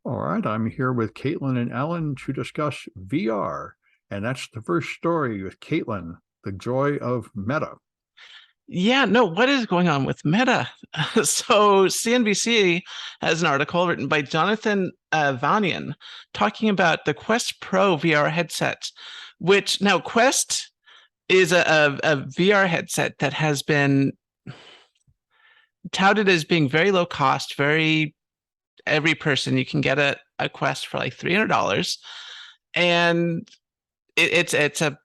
All right, I'm here with Caitlin and Ellen to discuss VR. And that's the first story with Caitlin, the joy of Meta. Yeah, no, what is going on with Meta? So CNBC has an article written by Jonathan Vanian talking about the Quest Pro VR headset, which now Quest is a VR headset that has been touted as being very low cost, very every person you can get a Quest for like $300, and it's a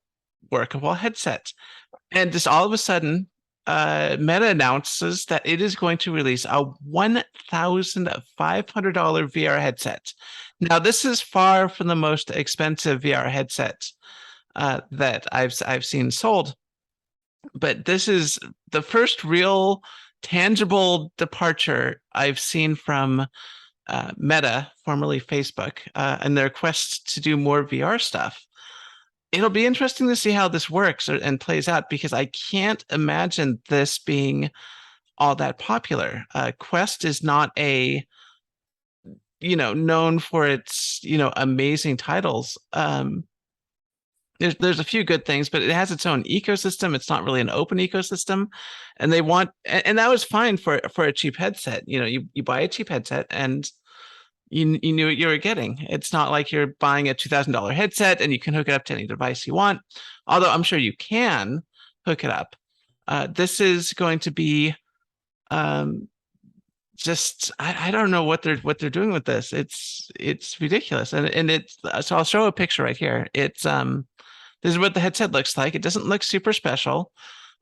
workable headset. And just all of a sudden, Meta announces that it is going to release a $1,500 VR headset. Now, this is far from the most expensive VR headset that I've seen sold, but this is the first real tangible departure I've seen from Meta, formerly Facebook, and their quest to do more VR stuff. It'll be interesting to see how this works and plays out because I can't imagine this being all that popular. Quest is not known for its, amazing titles. There's a few good things, but it has its own ecosystem. It's not really an open ecosystem, and and that was fine for a cheap headset. You buy a cheap headset and you knew what you were getting. It's not like you're buying a $2,000 headset and you can hook it up to any device you want, although I'm sure you can hook it up. This is going to be just I don't know what they're doing with this. It's ridiculous, and it's so I'll show a picture right here. This is what the headset looks like. It doesn't look super special.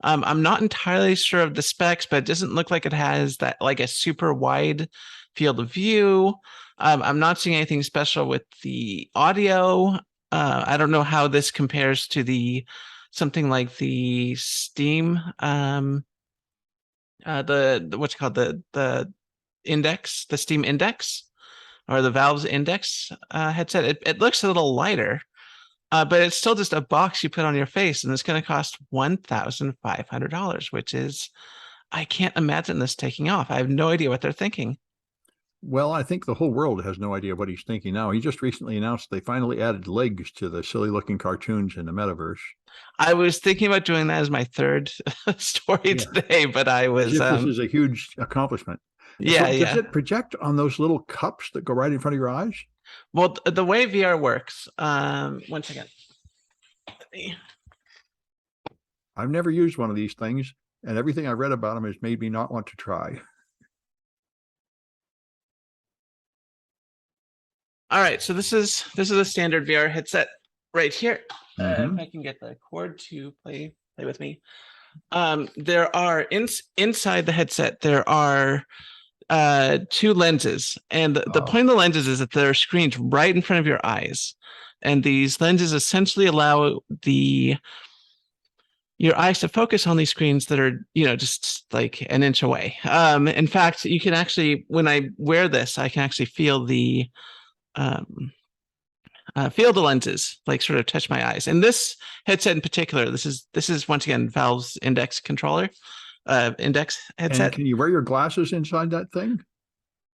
I'm not entirely sure of the specs, but it doesn't look like it has that like a super wide field of view. I'm not seeing anything special with the audio. I don't know how this compares to something like the Steam, the what's it called, the Index, the Steam Index, or the Valve's Index headset. It looks a little lighter, but it's still just a box you put on your face, and it's going to cost $1,500, which is, I can't imagine this taking off. I have no idea what they're thinking. Well, I think the whole world has no idea what he's thinking now. He just recently announced they finally added legs to the silly looking cartoons in the metaverse. I was thinking about doing that as my third story Yeah. today, but I As was if this is a huge accomplishment. So yeah, does yeah. it project on those little cups that go right in front of your eyes? Well, the way VR works, one second. I've never used one of these things, and everything I've read about them has made me not want to try. All right, so this is a standard VR headset right here. Mm-hmm. If I can get the cord to play with me. There are inside the headset, there are two lenses, and the point of the lenses is that there are screens right in front of your eyes, and these lenses essentially allow your eyes to focus on these screens that are, just like an inch away. In fact, you can actually, when I wear this, I can actually feel the lenses like sort of touch my eyes. And this headset in particular, this is once again Valve's Index controller, Index headset. And can you wear your glasses inside that thing?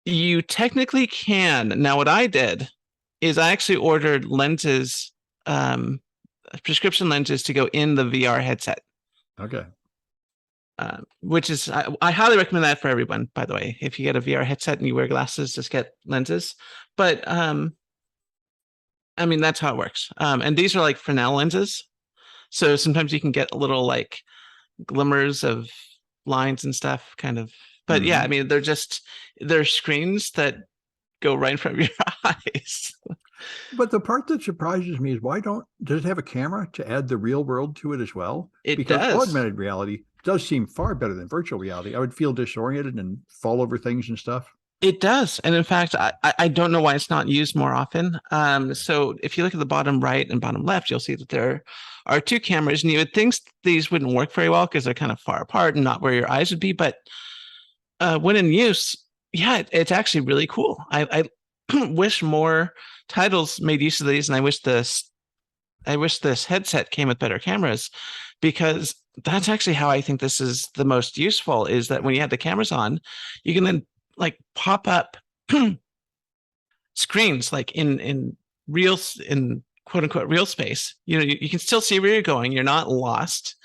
You technically can. Now, what I did is I actually ordered lenses, prescription lenses to go in the VR headset. Okay. Which is, I highly recommend that for everyone, by the way. If you get a VR headset and you wear glasses, just get lenses. But I mean, that's how it works. And these are like Fresnel lenses. So sometimes you can get a little like glimmers of lines and stuff, kind of. But yeah, I mean, they're screens that go right in front of your eyes. But the part that surprises me is does it have a camera to add the real world to it as well? Because augmented reality does seem far better than virtual reality. I would feel disoriented and fall over things and stuff. It does. And in fact, I don't know why it's not used more often. So if you look at the bottom right and bottom left, you'll see that there are two cameras, and you would think these wouldn't work very well because they're kind of far apart and not where your eyes would be. But when in use, yeah, it's actually really cool. I wish more titles made use of these, and I wish this headset came with better cameras, because that's actually how I think this is the most useful, is that when you have the cameras on, you can then like pop up screens, like in quote unquote real space. You can still see where you're going. You're not lost,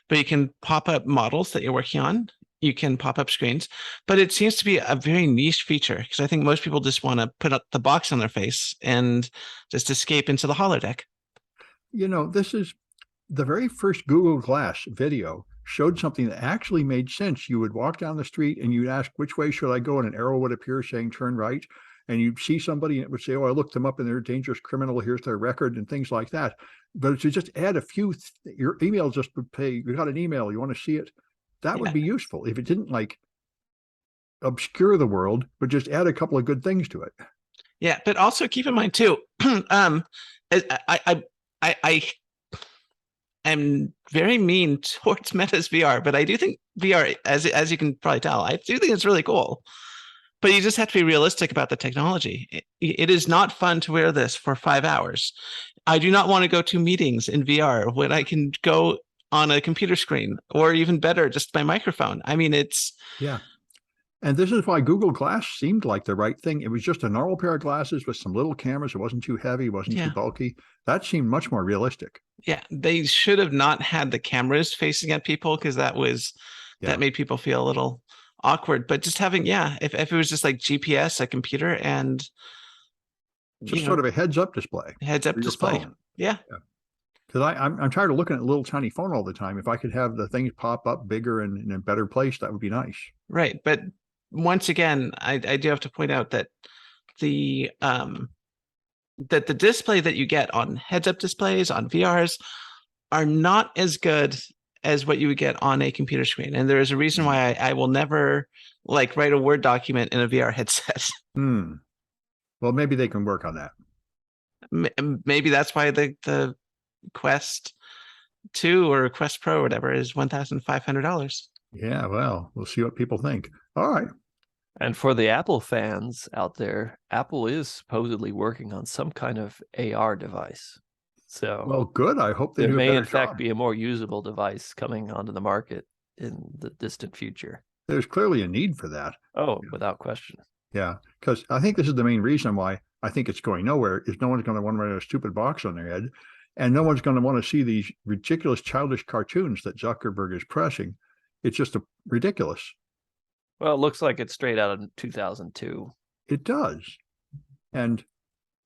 but you can pop up models that you're working on. You can pop up screens, but it seems to be a very niche feature because I think most people just want to put up the box on their face and just escape into the holodeck. This is the very first Google Glass video showed something that actually made sense. You would walk down the street and you'd ask, which way should I go? And an arrow would appear saying turn right. And you'd see somebody and it would say, oh, I looked them up and they're a dangerous criminal. Here's their record and things like that. But to just add a few, your email just would pay, you got an email, you want to see it. That would be useful if it didn't like obscure the world, but just add a couple of good things to it. Yeah, but also keep in mind too, I am very mean towards Meta's VR, but I do think VR, as you can probably tell, I do think it's really cool. But you just have to be realistic about the technology. It is not fun to wear this for 5 hours. I do not want to go to meetings in VR when I can go on a computer screen, or even better, just my microphone. I mean, it's... Yeah. And this is why Google Glass seemed like the right thing. It was just a normal pair of glasses with some little cameras. It wasn't too heavy. It wasn't too bulky. That seemed much more realistic. Yeah, they should have not had the cameras facing at people because that made people feel a little awkward. But just having, if it was just like GPS, a computer, and just sort of a heads-up display. Heads-up display. Yeah. Because I'm tired of looking at a little tiny phone all the time. If I could have the things pop up bigger and in a better place, that would be nice. Right. But once again, I do have to point out that the display that you get on heads-up displays, on VRs, are not as good as what you would get on a computer screen. And there is a reason why I will never like write a Word document in a VR headset. Well, maybe they can work on that. Maybe that's why the Quest 2 or Quest Pro or whatever is $1,500. Yeah, well, we'll see what people think. All right. And for the Apple fans out there, Apple is supposedly working on some kind of AR device. So, well, good. I hope they there do may, in job. fact, be a more usable device coming onto the market in the distant future. There's clearly a need for that. Oh, without question. Yeah, because I think this is the main reason why I think it's going nowhere is no one's going to want to wear a stupid box on their head, and no one's going to want to see these ridiculous childish cartoons that Zuckerberg is pressing. It's just ridiculous. Well, it looks like it's straight out of 2002. It does. And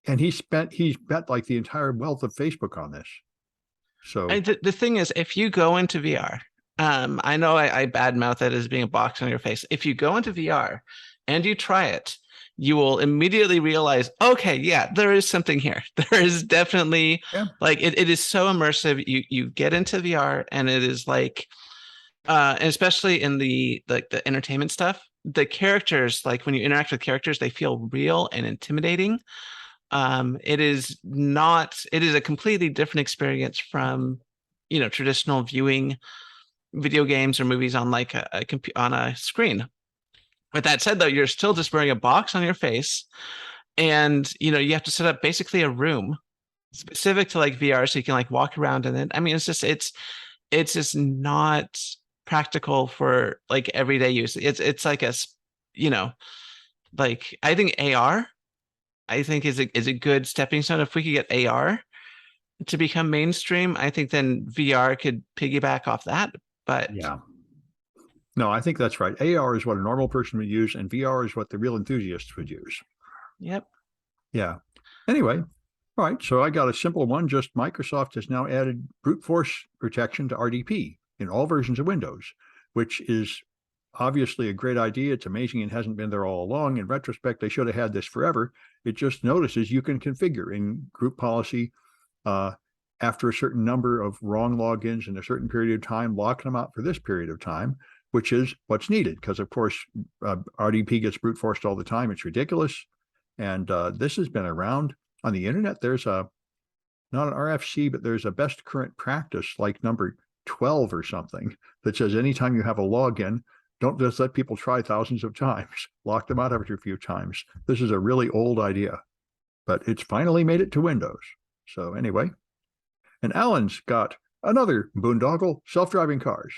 he's bet like the entire wealth of Facebook on this. So the thing is, if you go into VR, I know I badmouth it as being a box on your face. If you go into VR and you try it, you will immediately realize, okay, yeah, there is something here. There is definitely like it is so immersive. You get into VR and it is like, and especially in the entertainment stuff, the characters, like when you interact with characters, they feel real and intimidating. It is a completely different experience from, traditional viewing video games or movies on like on a screen. With that said, though, you're still just wearing a box on your face, and you have to set up basically a room specific to like VR, so you can like walk around in it. I mean, it's just not practical for like everyday use. It's like like I think AR, is a good stepping stone. If we could get AR to become mainstream, I think then VR could piggyback off that. But yeah. No, I think that's right. AR is what a normal person would use, and VR is what the real enthusiasts would use. Yep. Yeah. Anyway, all right. So I got a simple one. Just Microsoft has now added brute force protection to RDP in all versions of Windows, which is obviously a great idea. It's amazing it hasn't been there all along. In retrospect, they should have had this forever. It just notices you can configure in group policy after a certain number of wrong logins in a certain period of time, lock them out for this period of time, which is what's needed. Because, of course, RDP gets brute forced all the time. It's ridiculous. And this has been around on the internet. There's not an RFC, but there's a best current practice like number 12 or something that says anytime you have a login, don't just let people try thousands of times. Lock them out after a few times. This is a really old idea, but it's finally made it to Windows. So anyway, and Alan's got another boondoggle, self-driving cars.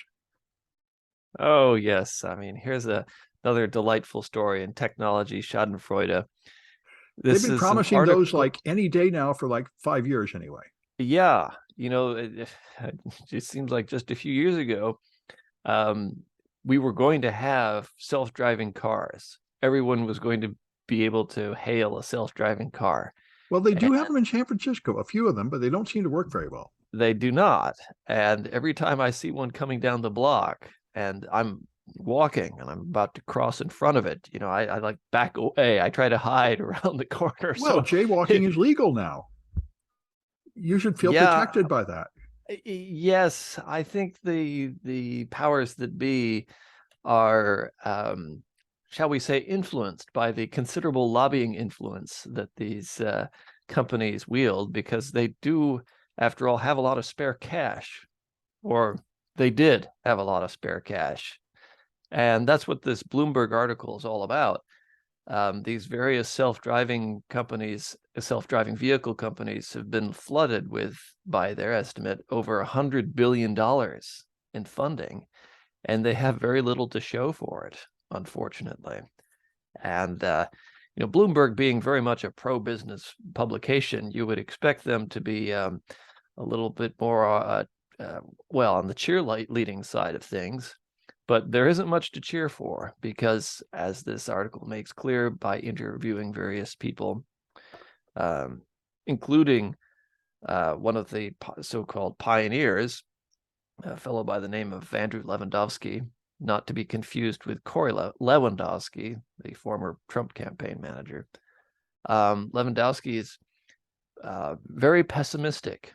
Oh, yes. I mean, here's another delightful story in technology schadenfreude. They've been promising those like any day now for like 5 years anyway. Yeah, it just seems like just a few years ago, we were going to have self-driving cars. Everyone was going to be able to hail a self-driving car. Well, they do have them in San Francisco, a few of them, but they don't seem to work very well. They do not. And every time I see one coming down the block and I'm walking and I'm about to cross in front of it, I like back away. I try to hide around the corner. Well, jaywalking is legal now. You should feel protected by that. Yes, I think the powers that be are, shall we say, influenced by the considerable lobbying influence that these companies wield, because they do, after all, have a lot of spare cash, or they did have a lot of spare cash. And that's what this Bloomberg article is all about. These various self-driving companies, self-driving vehicle companies, have been flooded with, by their estimate, over $100 billion in funding, and they have very little to show for it, unfortunately. And Bloomberg being very much a pro-business publication, you would expect them to be a little bit more, on the cheerleading side of things. But there isn't much to cheer for, because, as this article makes clear by interviewing various people, including one of the so-called pioneers, a fellow by the name of Andrew Lewandowski, not to be confused with Corey Lewandowski, the former Trump campaign manager. Lewandowski is very pessimistic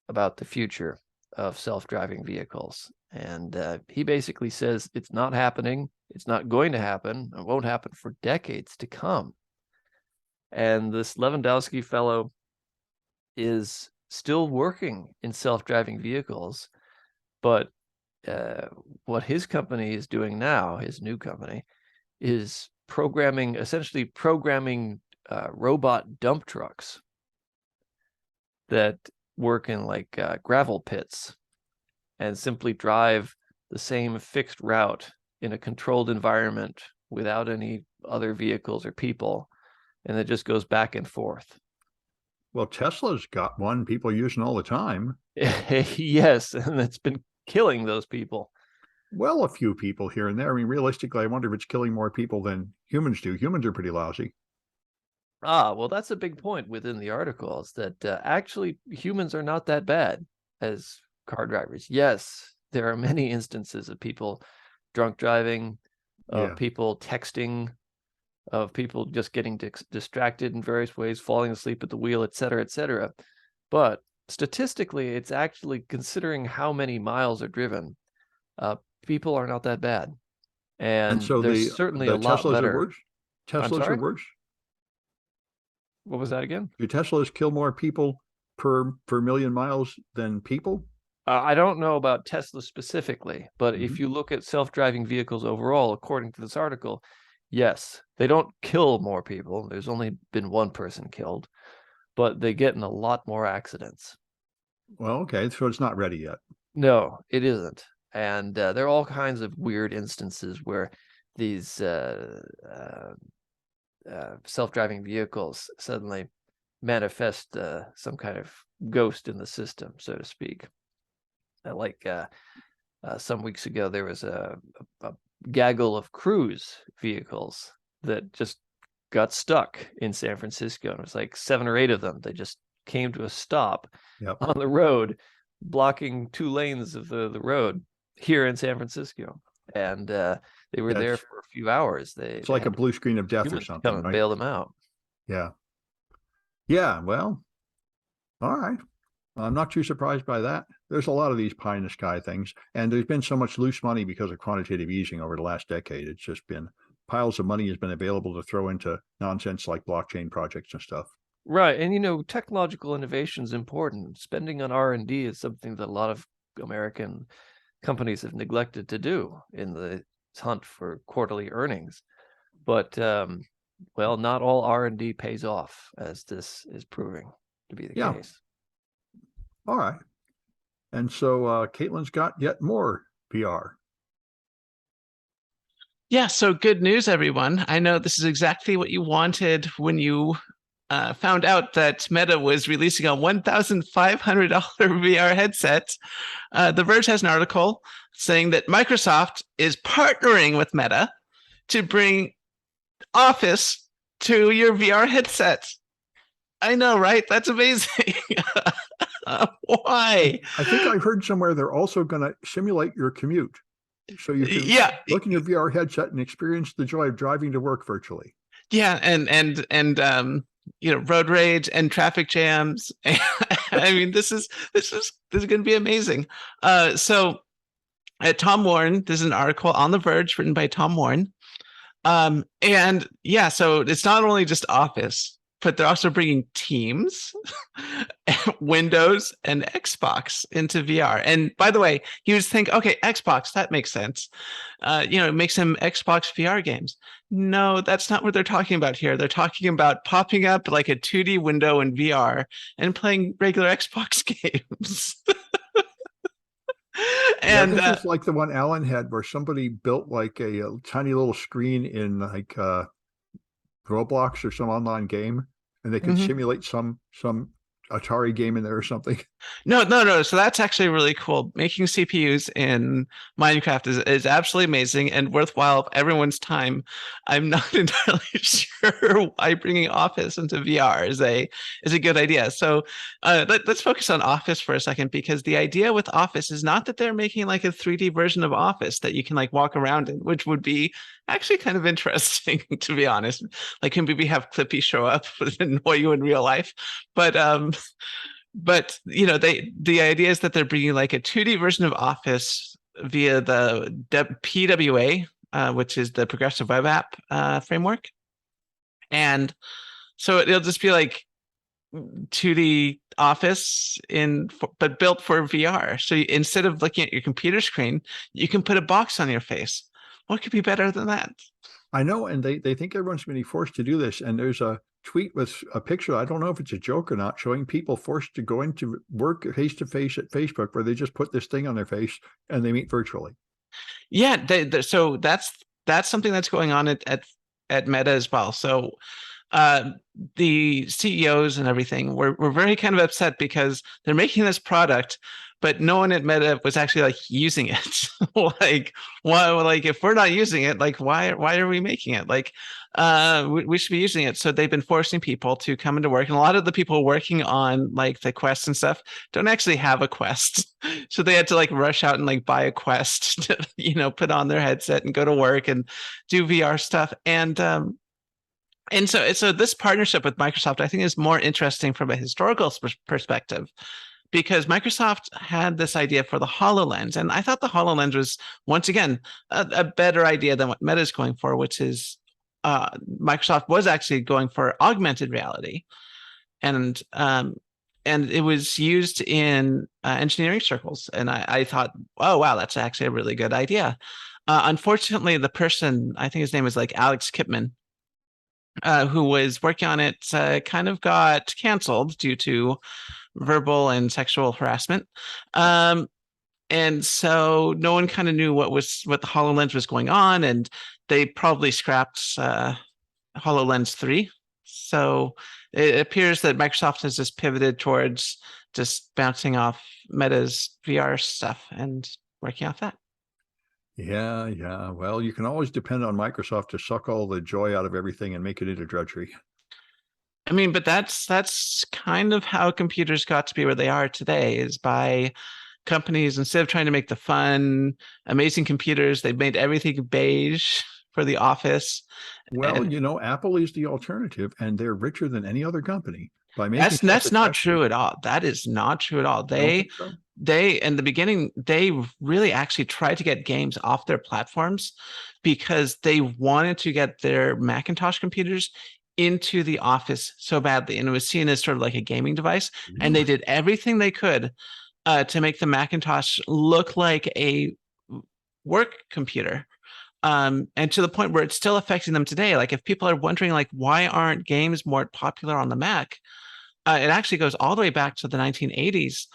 about the future of self-driving vehicles. And he basically says it's not happening, it's not going to happen, it won't happen for decades to come. And this Lewandowski fellow is still working in self-driving vehicles, but what his company is doing now, his new company, is essentially programming robot dump trucks that work in like gravel pits and simply drive the same fixed route in a controlled environment without any other vehicles or people, and it just goes back and forth. Well, Tesla's got one people using all the time. Yes, and it's been killing those people. Well, a few people here and there. I mean, realistically, I wonder if it's killing more people than humans do. Humans are pretty lousy. Well, that's a big point within the article, is that actually humans are not that bad as car drivers. Yes, there are many instances of people drunk driving, of people texting, of people just getting distracted in various ways, falling asleep at the wheel, et cetera, et cetera. But statistically, it's actually, considering how many miles are driven, people are not that bad. And so there's certainly a lot Teslas better. Are worse? Teslas are worse? What was that again? Do Teslas kill more people per million miles than people? I don't know about Tesla specifically, but if you look at self-driving vehicles overall, according to this article, yes, they don't kill more people. There's only been one person killed, but they get in a lot more accidents. Well, okay, so it's not ready yet. No, it isn't. And there are all kinds of weird instances where these self-driving vehicles suddenly manifest some kind of ghost in the system, so to speak. Some weeks ago, there was a gaggle of cruise vehicles that just got stuck in San Francisco. And it was like 7 or 8 of them. They just came to a stop on the road, blocking 2 lanes of the road here in San Francisco. And they were there for a few hours. It's like a blue screen of death or something. Come and bail them out. Yeah. Yeah. Well, all right. I'm not too surprised by that. There's a lot of these pie in the sky things, and there's been so much loose money because of quantitative easing over the last decade. It's just been piles of money has been available to throw into nonsense like blockchain projects and stuff. Right. And, technological innovation is important. Spending on R&D is something that a lot of American companies have neglected to do in the hunt for quarterly earnings. But, not all R&D pays off, as this is proving to be the case. All right. And so Caitlin's got yet more PR. Yeah, so good news, everyone. I know this is exactly what you wanted when you found out that Meta was releasing a $1,500 VR headset, The Verge has an article saying that Microsoft is partnering with Meta to bring Office to your VR headset. I know, right? That's amazing. Why? I think I heard somewhere they're also going to simulate your commute. So you can look in your VR headset and experience the joy of driving to work virtually. Yeah, and road rage and traffic jams. I mean, this is going to be amazing. So at Tom Warren, there's an article on The Verge written by Tom Warren. And yeah, so it's not only just Office, but they're also bringing Teams, Windows, and Xbox into VR. And by the way, you would think, okay, Xbox, that makes sense. Make some Xbox VR games. No, that's not what they're talking about here. They're talking about popping up like a 2D window in VR and playing regular Xbox games. And this is like the one Alan had where somebody built like a tiny little screen in like Roblox or some online game, and they could simulate some Atari game in there or something. No. So that's actually really cool. Making CPUs in Minecraft is absolutely amazing and worthwhile of everyone's time. I'm not entirely sure why bringing Office into VR is a good idea. So let's focus on Office for a second, because the idea with Office is not that they're making like a 3D version of Office that you can like walk around in, which would be actually kind of interesting, to be honest. Like, can maybe have Clippy show up and annoy you in real life, but the idea is that they're bringing like a 2D version of Office via the PWA, which is the Progressive Web App framework, and so it'll just be like 2D Office but built for VR. So instead of looking at your computer screen, you can put a box on your face. What could be better than that? I know, and they think everyone's going to be forced to do this. And there's a tweet with a picture, I don't know if it's a joke or not, showing people forced to go into work face-to-face at Facebook, where they just put this thing on their face and they meet virtually. Yeah, so that's something that's going on at Meta as well. So the CEOs and everything were very kind of upset because they're making this product, but no one at Meta was actually like using it. Like, why? Like, if we're not using it, like, why are we making it? Like, we should be using it. So they've been forcing people to come into work, and a lot of the people working on like the Quest and stuff don't actually have a Quest, so they had to like rush out and like buy a Quest to put on their headset and go to work and do VR stuff. And so this partnership with Microsoft, I think, is more interesting from a historical perspective, because Microsoft had this idea for the HoloLens. And I thought the HoloLens was, once again, a better idea than what Meta is going for, which is Microsoft was actually going for augmented reality. And it was used in engineering circles. And I thought, oh, wow, that's actually a really good idea. Unfortunately, the person, I think his name is like Alex Kipman, who was working on it, kind of got canceled due to verbal and sexual harassment. And so no one kind of knew what the HoloLens was going on, and they probably scrapped HoloLens 3. So it appears that Microsoft has just pivoted towards just bouncing off Meta's VR stuff and working off that. Yeah. Well, you can always depend on Microsoft to suck all the joy out of everything and make it into drudgery. I mean, but that's kind of how computers got to be where they are today, is by companies, instead of trying to make the fun, amazing computers, they've made everything beige for the office. Well, Apple is the alternative, and they're richer than any other company. That's not true at all. That is not true at all. They in the beginning, they really actually tried to get games off their platforms because they wanted to get their Macintosh computers into the office so badly, and it was seen as sort of like a gaming device. And they did everything they could to make the Macintosh look like a work computer. And to the point where it's still affecting them today. Like, if people are wondering, like, why aren't games more popular on the Mac? It actually goes all the way back to the 1980s,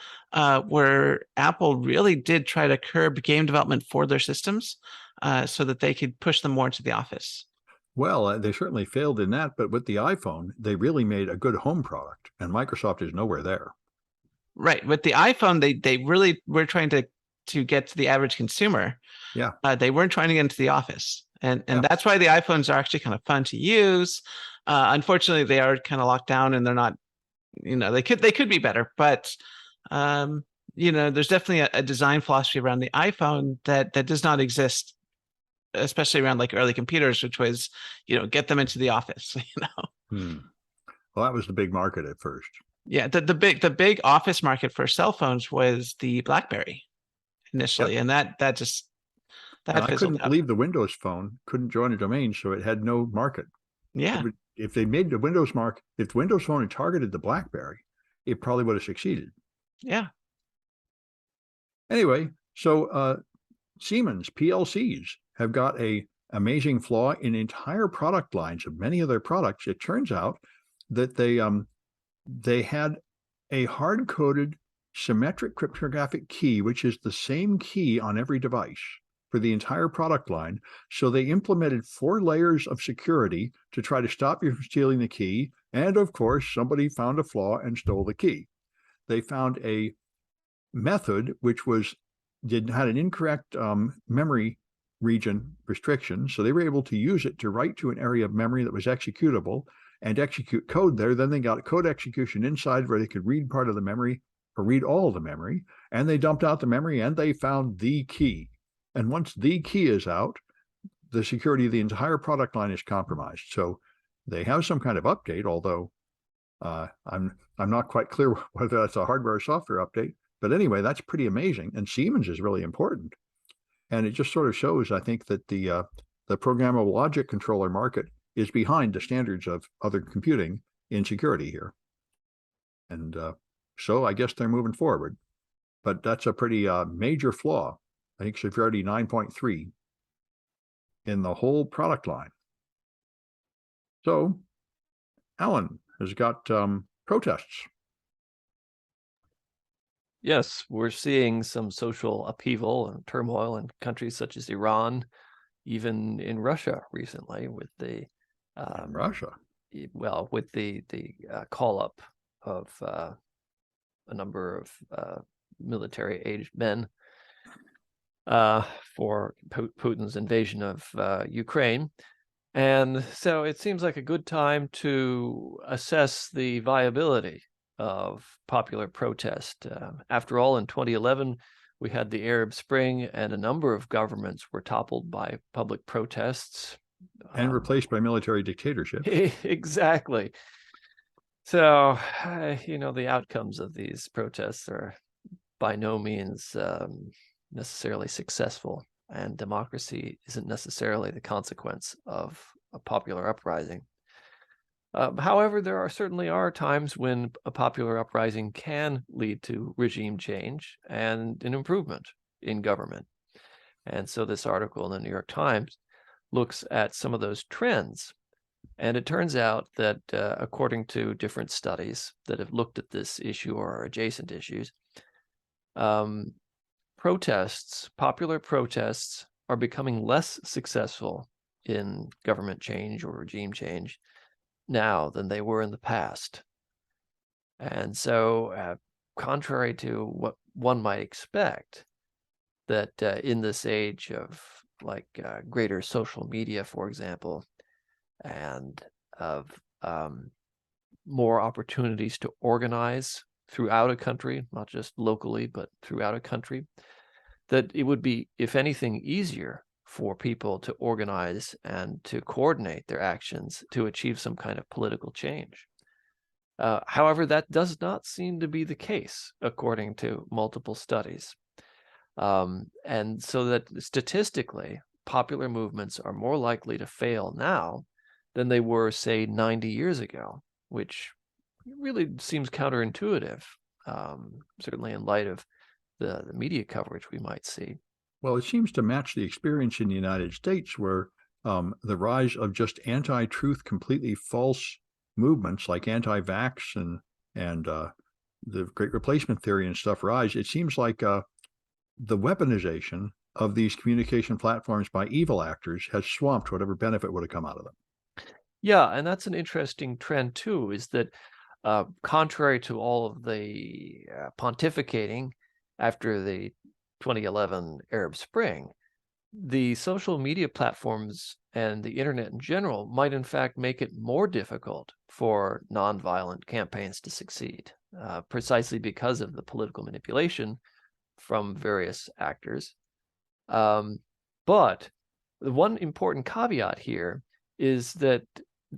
where Apple really did try to curb game development for their systems so that they could push them more into the office. Well, they certainly failed in that, but with the iPhone, they really made a good home product, and Microsoft is nowhere there. Right. With the iPhone, they really were trying to get to the average consumer. Yeah. They weren't trying to get into the office. And Yeah. that's why the iPhones are actually kind of fun to use. Unfortunately, they are kind of locked down and they're not, they could be better, but there's definitely a design philosophy around the iPhone that does not exist, especially around like early computers, which was, get them into the office, Well, that was the big market at first. Yeah, the big office market for cell phones was the BlackBerry initially, Yep. and that I couldn't believe the Windows Phone couldn't join a domain, so it had no market. Yeah. If they made the Windows mark, if the Windows Phone had targeted the BlackBerry, it probably would have succeeded. Yeah. Anyway, so Siemens PLCs have got a amazing flaw in entire product lines of many of their products. It turns out that they had a hard-coded symmetric cryptographic key, which is the same key on every device for the entire product line. So they implemented 4 layers of security to try to stop you from stealing the key. And of course, somebody found a flaw and stole the key. They found a method which had an incorrect memory region restriction. So they were able to use it to write to an area of memory that was executable and execute code there. Then they got code execution inside where they could read part of the memory or read all of the memory. And they dumped out the memory and they found the key. And once the key is out, the security of the entire product line is compromised. So they have some kind of update, although I'm not quite clear whether that's a hardware or software update. But anyway, that's pretty amazing. And Siemens is really important. And it just sort of shows, I think, that the programmable logic controller market is behind the standards of other computing in security here. And so I guess they're moving forward. But that's a pretty major flaw. I think severity 9.3 in the whole product line. So Alan has got protests. Yes, we're seeing some social upheaval and turmoil in countries such as Iran, even in Russia recently, with the with the call up of a number of military-aged men for Putin's invasion of Ukraine. And so it seems like a good time to assess the viability of popular protest. After all, in 2011, we had the Arab Spring, and a number of governments were toppled by public protests. And replaced by military dictatorship. Exactly. So, the outcomes of these protests are by no means necessarily successful, and democracy isn't necessarily the consequence of a popular uprising. However, there certainly are times when a popular uprising can lead to regime change and an improvement in government. And so this article in the New York Times looks at some of those trends. And it turns out that according to different studies that have looked at this issue or adjacent issues, popular protests are becoming less successful in government change or regime change now than they were in the past. And so contrary to what one might expect, that in this age of greater social media, for example, and of more opportunities to organize throughout a country, not just locally, but throughout a country, that it would be, if anything, easier for people to organize and to coordinate their actions to achieve some kind of political change. However, that does not seem to be the case, according to multiple studies. And so that statistically, popular movements are more likely to fail now than they were, say, 90 years ago, which really seems counterintuitive, certainly in light of the media coverage we might see. Well, it seems to match the experience in the United States where the rise of just anti-truth, completely false movements like anti-vax and the Great Replacement Theory and stuff rise. It seems like the weaponization of these communication platforms by evil actors has swamped whatever benefit would have come out of them. Yeah, and that's an interesting trend too, is that contrary to all of the pontificating after the 2011 Arab Spring, the social media platforms and the internet in general might in fact make it more difficult for nonviolent campaigns to succeed, precisely because of the political manipulation from various actors. But the one important caveat here is that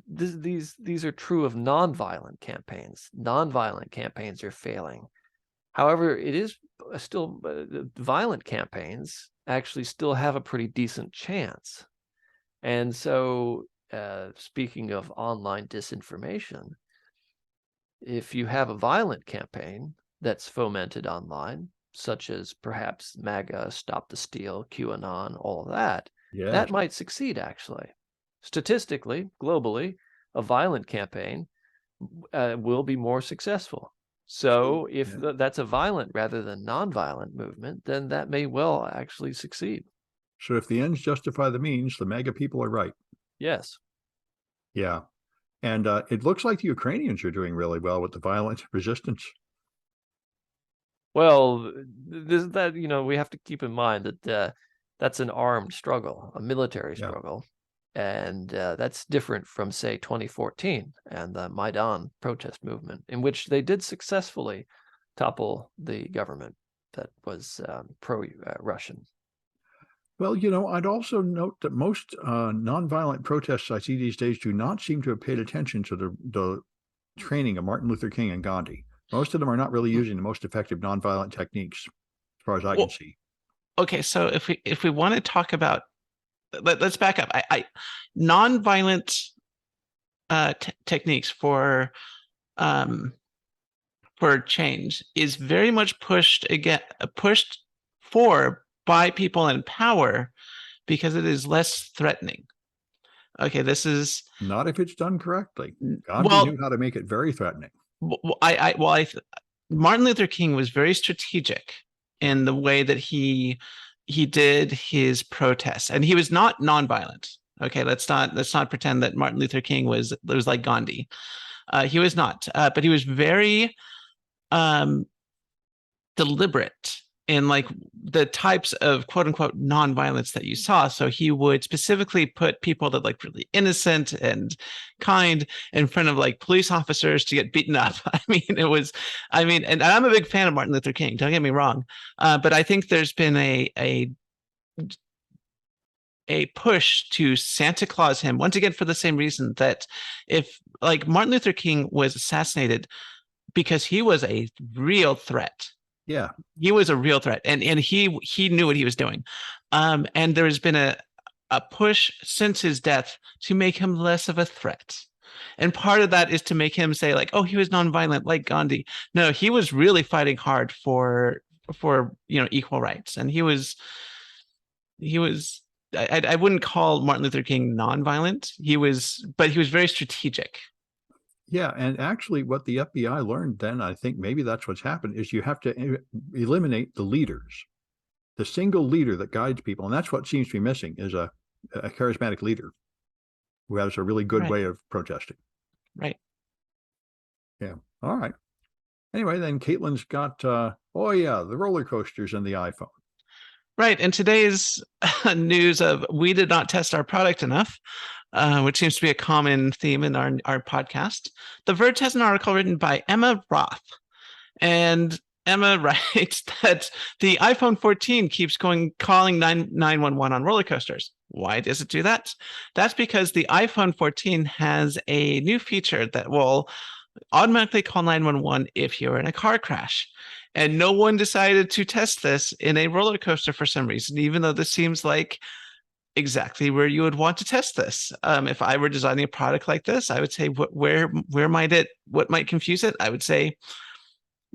these are true of nonviolent campaigns. Nonviolent campaigns are failing. However, it is still violent campaigns actually still have a pretty decent chance. And so, speaking of online disinformation, if you have a violent campaign that's fomented online, such as perhaps MAGA, Stop the Steal, QAnon, all of that, that might succeed actually. Statistically, globally, a violent campaign will be more successful. So if that's a violent rather than nonviolent movement, then that may well actually succeed. So if the ends justify the means, the MAGA people are right. Yes. Yeah. And it looks like the Ukrainians are doing really well with the violent resistance. Well, we have to keep in mind that that's an armed struggle, a military struggle. And that's different from, say, 2014 and the Maidan protest movement, in which they did successfully topple the government that was pro-Russian. Well, I'd also note that most nonviolent protests I see these days do not seem to have paid attention to the training of Martin Luther King and Gandhi. Most of them are not really using the most effective nonviolent techniques, as far as I can see. Okay, so if we want to talk about, let's back up. Nonviolent techniques for change is very much pushed for by people in power because it is less threatening. Okay, this is not if it's done correctly. Gandhi knew how to make it very threatening. Martin Luther King was very strategic in the way that he did his protests, and he was not nonviolent. Okay, let's not pretend that Martin Luther King was like Gandhi. He was not, but he was very deliberate in like the types of quote unquote nonviolence that you saw. So he would specifically put people that like really innocent and kind in front of like police officers to get beaten up. And I'm a big fan of Martin Luther King, don't get me wrong. But I think there's been a push to Santa Claus him once again for the same reason that if like Martin Luther King was assassinated because he was a real threat. Yeah, he was a real threat, and he knew what he was doing. And there's been a push since his death to make him less of a threat. And part of that is to make him say like, oh, he was nonviolent like Gandhi. No, he was really fighting hard for equal rights. And he was I wouldn't call Martin Luther King nonviolent. But he was very strategic. Yeah, and actually what the FBI learned then, I think maybe that's what's happened, is you have to eliminate the leaders, the single leader that guides people. And that's what seems to be missing, is a charismatic leader who has a really good way of protesting. Right. Yeah. All right. Anyway, then Caitlin's got, the roller coasters and the iPhone. Right. And today's news of we did not test our product enough, which seems to be a common theme in our podcast. The Verge has an article written by Emma Roth. And Emma writes that the iPhone 14 keeps calling 911 on roller coasters. Why does it do that? That's because the iPhone 14 has a new feature that will automatically call 911 if you're in a car crash. And no one decided to test this in a roller coaster for some reason, even though this seems like exactly where you would want to test this. If I were designing a product like this, I would say, what might confuse it? I would say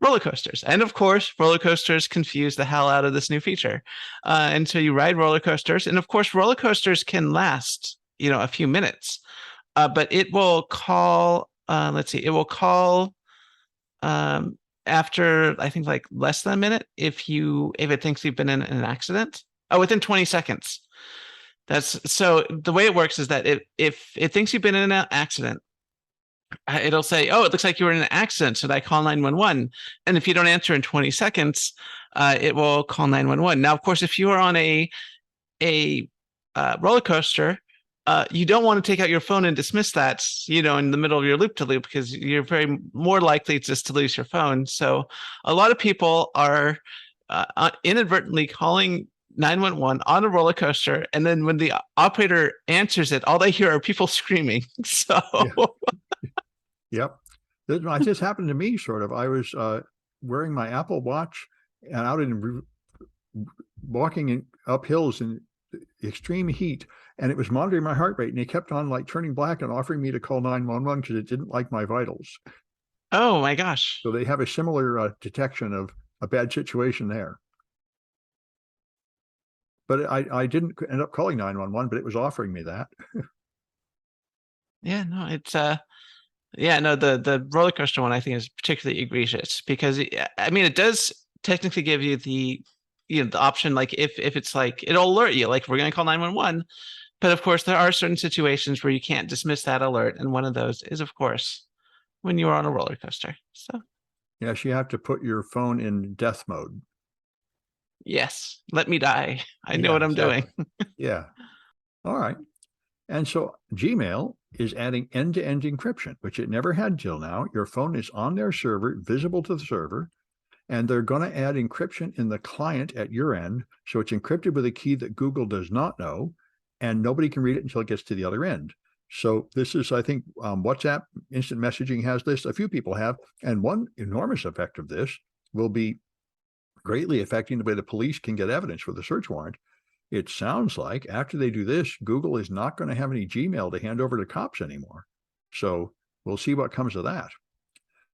roller coasters. And of course, roller coasters confuse the hell out of this new feature. And so you ride roller coasters. And of course, roller coasters can last, a few minutes. But it will call, it will call after, I think, like less than a minute if it thinks you've been in an accident. Within 20 seconds. So the way it works is that if it thinks you've been in an accident, it'll say, "Oh, it looks like you were in an accident. Should I call 911?" And if you don't answer in 20 seconds, it will call 911. Now, of course, if you are on a roller coaster, you don't want to take out your phone and dismiss that, in the middle of your loop-to-loop, because you're very more likely just to lose your phone. So a lot of people are inadvertently calling 911 on a roller coaster, and then when the operator answers it, all they hear are people screaming. So Yep. It just happened to me, sort of. I was wearing my Apple Watch and out walking up hills in extreme heat, and it was monitoring my heart rate, and it kept on like turning black and offering me to call 911 because it didn't like my vitals. Oh my gosh. So they have a similar detection of a bad situation there. But I didn't end up calling 911, but it was offering me that. Yeah, no, it's the roller coaster one I think is particularly egregious, because it does technically give you the option, like if it's like, it'll alert you like, we're going to call 911, but of course there are certain situations where you can't dismiss that alert, and one of those is, of course, when you are on a roller coaster. So yes, you have to put your phone in death mode. Yes, let me die. I know what I'm doing. Yeah. All right. And so Gmail is adding end-to-end encryption, which it never had till now. Your phone is on their server, visible to the server, and they're going to add encryption in the client at your end. So it's encrypted with a key that Google does not know, and nobody can read it until it gets to the other end. So this is, I think, WhatsApp instant messaging has this. A few people have. And one enormous effect of this will be greatly affecting the way the police can get evidence with a search warrant. It sounds like after they do this, Google is not going to have any Gmail to hand over to cops anymore. So we'll see what comes of that.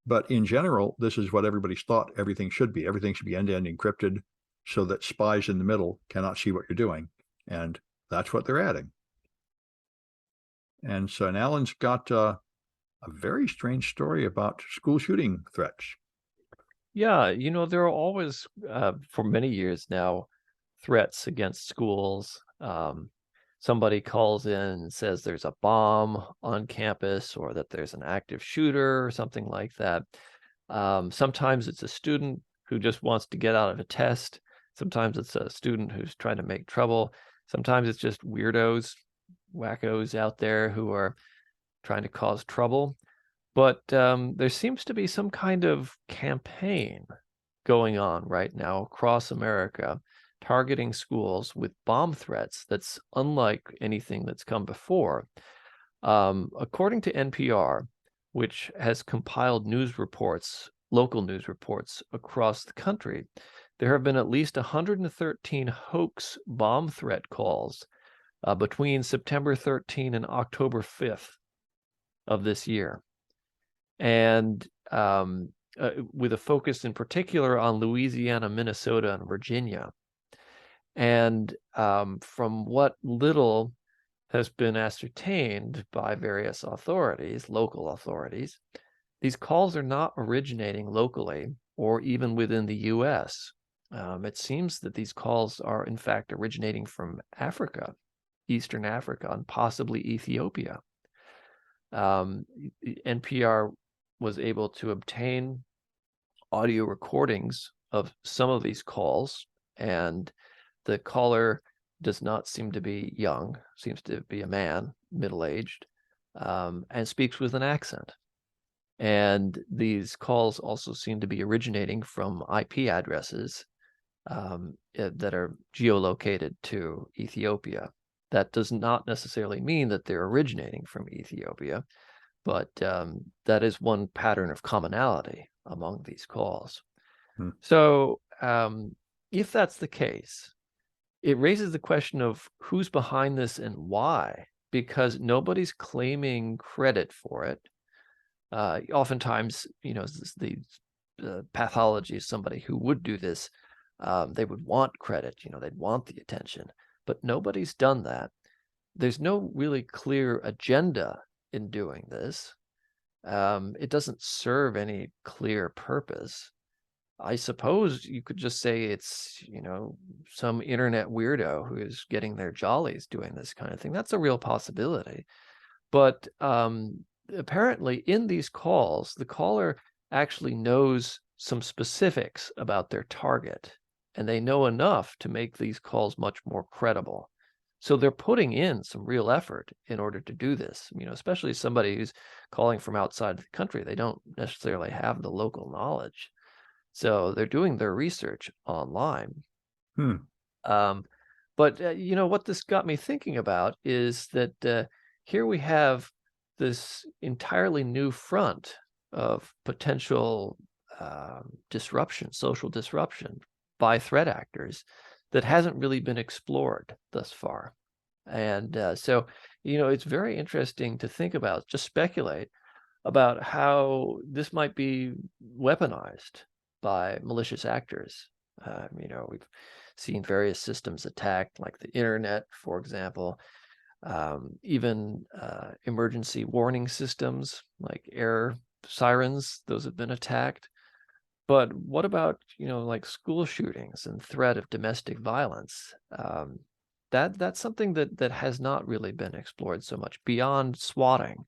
But in general, this is what everybody's thought everything should be. Everything should be end-to-end encrypted so that spies in the middle cannot see what you're doing. And that's what they're adding. And so Alan's got a very strange story about school shooting threats. Yeah, there are always, for many years now, threats against schools. Somebody calls in and says there's a bomb on campus, or that there's an active shooter or something like that. Sometimes it's a student who just wants to get out of a test. Sometimes it's a student who's trying to make trouble. Sometimes it's just weirdos, wackos out there who are trying to cause trouble. But there seems to be some kind of campaign going on right now across America, targeting schools with bomb threats that's unlike anything that's come before. According to NPR, which has compiled news reports, local news reports across the country, there have been at least 113 hoax bomb threat calls between September 13 and October 5th of this year. And with a focus in particular on Louisiana, Minnesota, and Virginia. And from what little has been ascertained by various authorities, local authorities, these calls are not originating locally or even within the U.S. It seems that these calls are, in fact, originating from Africa, Eastern Africa, and possibly Ethiopia. NPR was able to obtain audio recordings of some of these calls, and the caller does not seem to be young, seems to be a man, middle-aged, and speaks with an accent. And these calls also seem to be originating from IP addresses that are geolocated to Ethiopia. That does not necessarily mean that they're originating from Ethiopia, but that is one pattern of commonality among these calls. So if that's the case, it raises the question of who's behind this and why, because nobody's claiming credit for it. Oftentimes, the pathology is somebody who would do this. They would want credit, they'd want the attention, but nobody's done that. There's no really clear agenda in doing this. It doesn't serve any clear purpose. I suppose you could just say it's, some internet weirdo who is getting their jollies doing this kind of thing. That's a real possibility. But apparently in these calls, the caller actually knows some specifics about their target, and they know enough to make these calls much more credible. So they're putting in some real effort in order to do this, especially somebody who's calling from outside the country. They don't necessarily have the local knowledge. So they're doing their research online. But what this got me thinking about is that here we have this entirely new front of potential disruption, social disruption by threat actors that hasn't really been explored thus far. And so, it's very interesting to think about, just speculate about how this might be weaponized by malicious actors. We've seen various systems attacked, like the internet, for example, even emergency warning systems like air sirens, those have been attacked. But what about, like school shootings and threat of domestic violence? That's something that has not really been explored so much beyond swatting.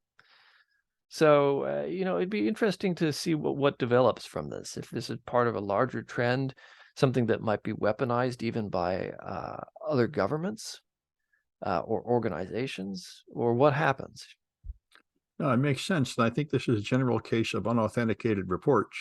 So, it'd be interesting to see what develops from this, if this is part of a larger trend, something that might be weaponized even by other governments or organizations, or what happens. No, it makes sense. And I think this is a general case of unauthenticated reports.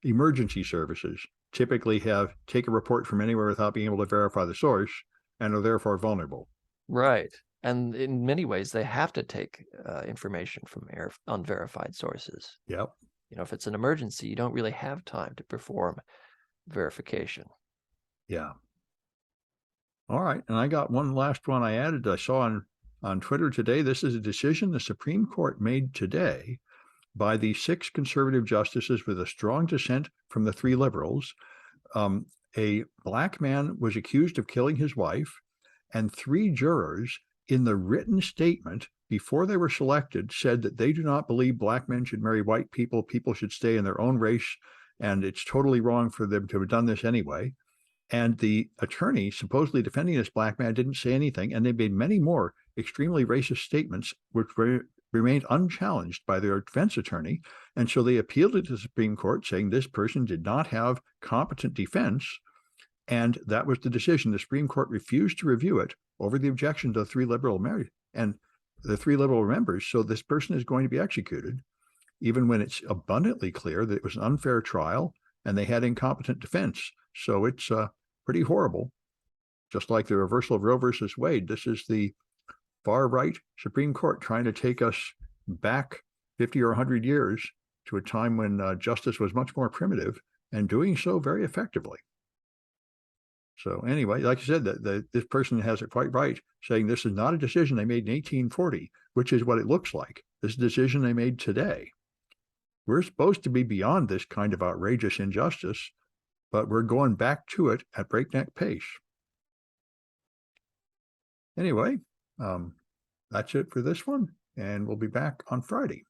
Emergency services typically take a report from anywhere without being able to verify the source and are therefore vulnerable. Right. And in many ways, they have to take information from unverified sources. Yep. If it's an emergency, you don't really have time to perform verification. Yeah. All right. And I got one last one I added. I saw on Twitter today. This is a decision the Supreme Court made today by the 6 conservative justices with a strong dissent from the 3 liberals. A black man was accused of killing his wife, and 3 jurors in the written statement before they were selected said that they do not believe black men should marry white people. People should stay in their own race, and it's totally wrong for them to have done this anyway. And the attorney supposedly defending this black man didn't say anything, and they made many more extremely racist statements which remained unchallenged by their defense attorney. And so they appealed it to the Supreme Court, saying this person did not have competent defense. And that was the decision. The Supreme Court refused to review it over the objection to the 3 liberal members. So this person is going to be executed, even when it's abundantly clear that it was an unfair trial and they had incompetent defense. So it's pretty horrible. Just like the reversal of Roe versus Wade, this is the far right Supreme Court trying to take us back 50 or 100 years to a time when justice was much more primitive, and doing so very effectively. So anyway, like I said, this person has it quite right, saying this is not a decision they made in 1840, which is what it looks like. This is a decision they made today. We're supposed to be beyond this kind of outrageous injustice, but we're going back to it at breakneck pace. Anyway, that's it for this one, and we'll be back on Friday.